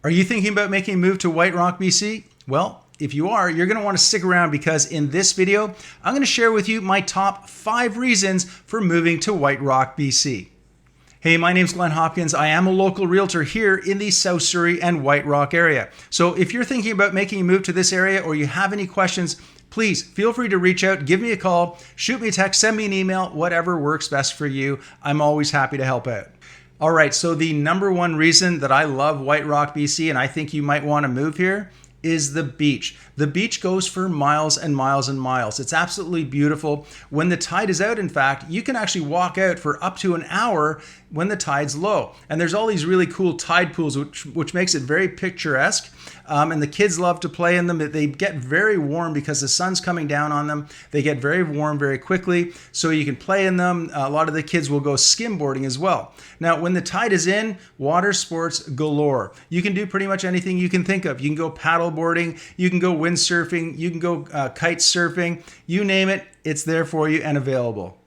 Are you thinking about making a move to White Rock, BC? Well, if you are, you're going to want to stick around because in this video, I'm going to share with you my top 5 reasons for moving to White Rock, BC. Hey, my name's Glen Hopkins. I am a local realtor here in the South Surrey and White Rock area. So if you're thinking about making a move to this area or you have any questions, please feel free to reach out, give me a call, shoot me a text, send me an email, whatever works best for you. I'm always happy to help out. All right, so the number one reason that I love White Rock, BC, and I think you might want to move here is the beach. The beach goes for miles and miles and miles. It's absolutely beautiful. When the tide is out, in fact, you can actually walk out for up to an hour when the tide's low. And there's all these really cool tide pools, which makes it very picturesque. And the kids love to play in them. They get very warm because the sun's coming down on them. They get very warm very quickly, so you can play in them. A lot of the kids will go skimboarding as well. Now, when the tide is in, water sports galore. You can do pretty much anything you can think of. You can go paddle boarding, you can go windsurfing, you can go kite surfing, you name it, it's there for you and available.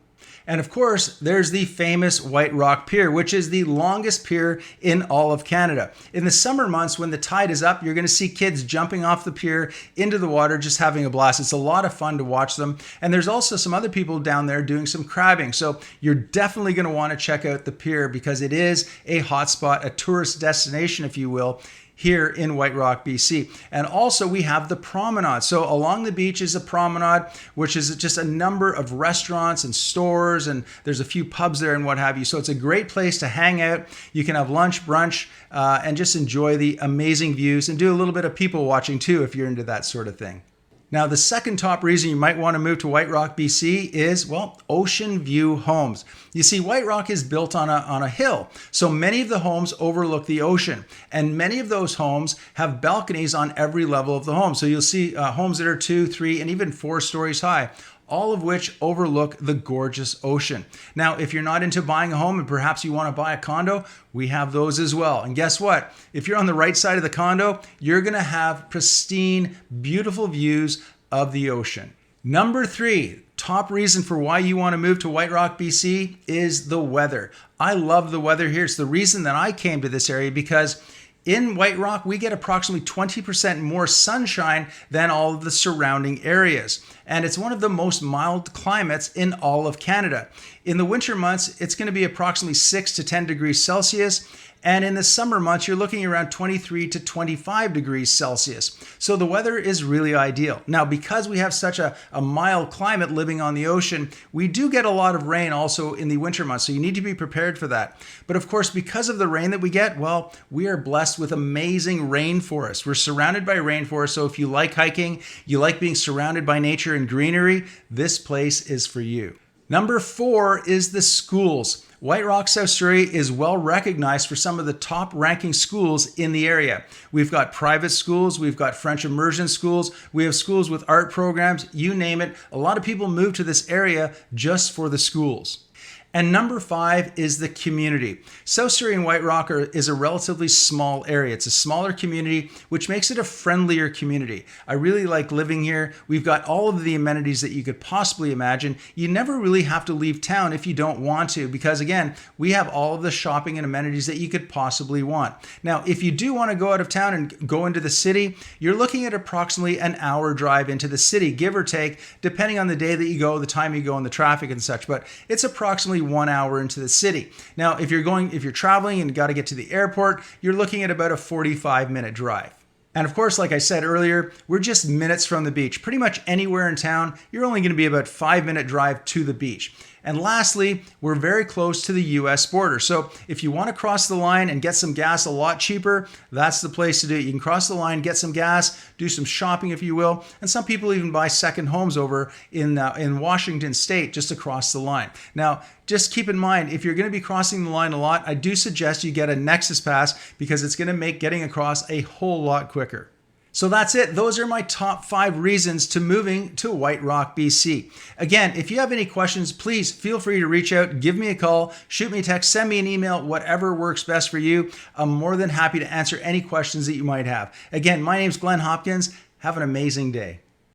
And of course, there's the famous White Rock Pier, which is the longest pier in all of Canada. In the summer months, when the tide is up, you're going to see kids jumping off the pier into the water, just having a blast. It's a lot of fun to watch them. And there's also some other people down there doing some crabbing. So you're definitely going to want to check out the pier because it is a hotspot, a tourist destination, if you will, here in White Rock, BC. And also we have the promenade. So along the beach is a promenade, which is just a number of restaurants and stores, and there's a few pubs there and what have you. So it's a great place to hang out. You can have lunch, brunch, and just enjoy the amazing views and do a little bit of people watching too if you're into that sort of thing. Now, the second top reason you might want to move to White Rock, BC is, well, ocean view homes. You see, White Rock is built on a hill, so many of the homes overlook the ocean, and many of those homes have balconies on every level of the home. So you'll see homes that are 2, 3, and even 4 stories high, all of which overlook the gorgeous ocean. Now, if you're not into buying a home and perhaps you want to buy a condo, we have those as well. And guess what? If you're on the right side of the condo, you're going to have pristine, beautiful views of the ocean. Number 3, top reason for why you want to move to White Rock, BC is the weather. I love the weather here. It's the reason that I came to this area because in White Rock, we get approximately 20% more sunshine than all of the surrounding areas. And it's one of the most mild climates in all of Canada. In the winter months, it's going to be approximately 6 to 10 degrees Celsius. And in the summer months, you're looking around 23 to 25 degrees Celsius. So the weather is really ideal. Now, because we have such a mild climate living on the ocean, we do get a lot of rain also in the winter months. So you need to be prepared for that. But of course, because of the rain that we get, well, we are blessed with amazing rainforests. We're surrounded by rainforests. So if you like hiking, you like being surrounded by nature and greenery, this place is for you. Number 4 is the schools. White Rock, South Surrey is well recognized for some of the top ranking schools in the area. We've got private schools, we've got French immersion schools, we have schools with art programs, you name it. A lot of people move to this area just for the schools. And number 5 is the community. South Surrey and White Rock is a relatively small area. It's a smaller community, which makes it a friendlier community. I really like living here. We've got all of the amenities that you could possibly imagine. You never really have to leave town if you don't want to, because again, we have all of the shopping and amenities that you could possibly want. Now, if you do want to go out of town and go into the city, you're looking at approximately an hour drive into the city, give or take, depending on the day that you go, the time you go, and the traffic and such, but it's approximately 1 hour into the city. Now, if you're traveling and got to get to the airport, you're looking at about a 45-minute drive. And of course, like I said earlier, we're just minutes from the beach. Pretty much anywhere in town, you're only going to be about a 5-minute drive to the beach. And lastly, we're very close to the US border. So if you want to cross the line and get some gas a lot cheaper, that's the place to do it. You can cross the line, get some gas, do some shopping, if you will. And some people even buy second homes over in Washington State just across the line. Now, just keep in mind, if you're going to be crossing the line a lot, I do suggest you get a Nexus Pass because it's going to make getting across a whole lot quicker. So that's it. Those are my top 5 reasons to moving to White Rock, BC. Again, if you have any questions, please feel free to reach out, give me a call, shoot me a text, send me an email, whatever works best for you. I'm more than happy to answer any questions that you might have. Again, my name's Glen Hopkins. Have an amazing day.